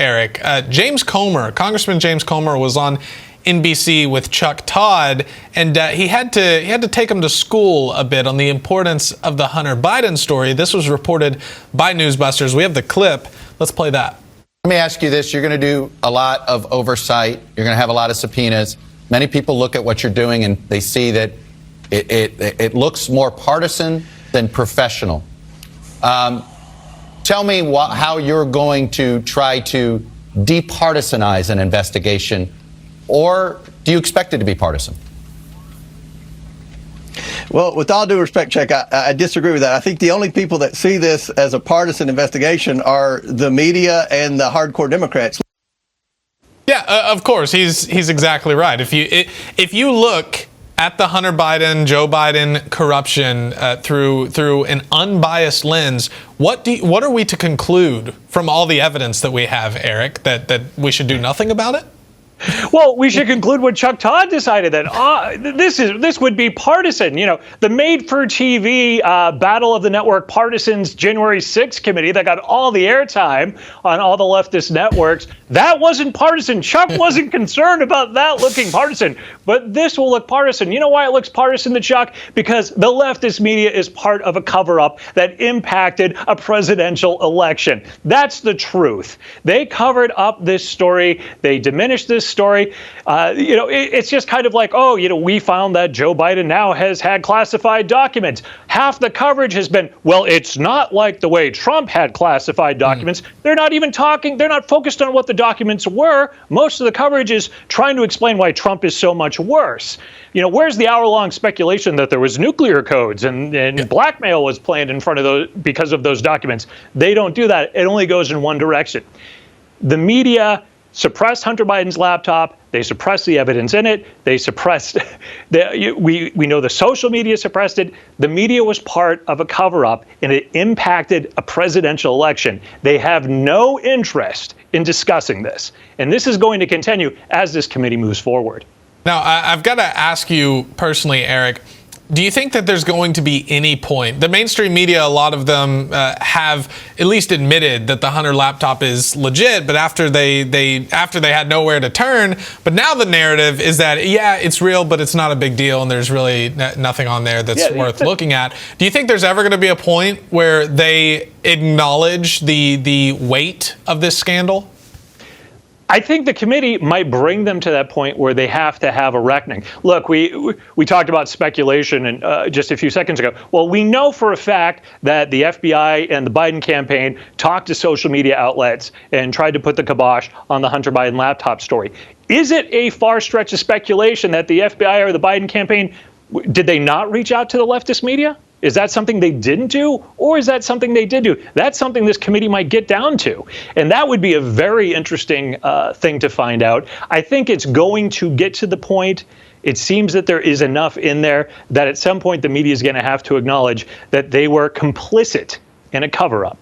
Eric. Congressman James Comer was on NBC with Chuck Todd, and he had to take him to school a bit on the importance of the Hunter Biden story. This was reported by Newsbusters. We have the clip. Let's play that. Let me ask you this. You're going to do a lot of oversight. You're going to have a lot of subpoenas. Many people look at what you're doing and they see that it looks more partisan than professional. Tell me how you're going to try to departisanize an investigation, or do you expect it to be partisan? Well, with all due respect, Chuck, I disagree with that. I think the only people that see this as a partisan investigation are the media and the hardcore Democrats. Yeah, of course, he's exactly right. If you look at the Hunter Biden, Joe Biden corruption through an unbiased lens, what are we to conclude from all the evidence that we have, Eric, that we should do nothing about it? Well, we should conclude what Chuck Todd decided, that this would be partisan. You know, the made-for-TV Battle of the Network Partisans January 6th committee that got all the airtime on all the leftist networks, that wasn't partisan. Chuck wasn't concerned about that looking partisan, but this will look partisan. You know why it looks partisan to Chuck? Because the leftist media is part of a cover-up that impacted a presidential election. That's the truth. They covered up this story. They diminished this story. It's just kind of like, oh, we found that Joe Biden now has had classified documents. Half the coverage has been, well, it's not like the way Trump had classified documents. They're not even talking. They're not focused on what the documents were. Most of the coverage is trying to explain why Trump is so much worse. Where's the hour-long speculation that there was nuclear codes and blackmail was planned in front of those because of those documents? They don't do that. It only goes in one direction. The media suppressed Hunter Biden's laptop. They suppressed the evidence in it. They suppressed, we know the social media suppressed it. The media was part of a cover-up, and it impacted a presidential election. They have no interest in discussing this. And this is going to continue as this committee moves forward. Now, I've got to ask you personally, Eric, do you think that there's going to be any point? The mainstream media, a lot of them have at least admitted that the Hunter laptop is legit, but after they had nowhere to turn. But now the narrative is that, yeah, it's real, but it's not a big deal, and there's really nothing on there that's worth looking at. Do you think there's ever going to be a point where they acknowledge the weight of this scandal? I think the committee might bring them to that point where they have to have a reckoning. Look, we talked about speculation just a few seconds ago. Well, we know for a fact that the FBI and the Biden campaign talked to social media outlets and tried to put the kibosh on the Hunter Biden laptop story. Is it a far stretch of speculation that the FBI or the Biden campaign, did they not reach out to the leftist media? Is that something they didn't do, or is that something they did do? That's something this committee might get down to. And that would be a very interesting thing to find out. I think it's going to get to the point. It seems that there is enough in there that at some point the media is going to have to acknowledge that they were complicit in a cover-up.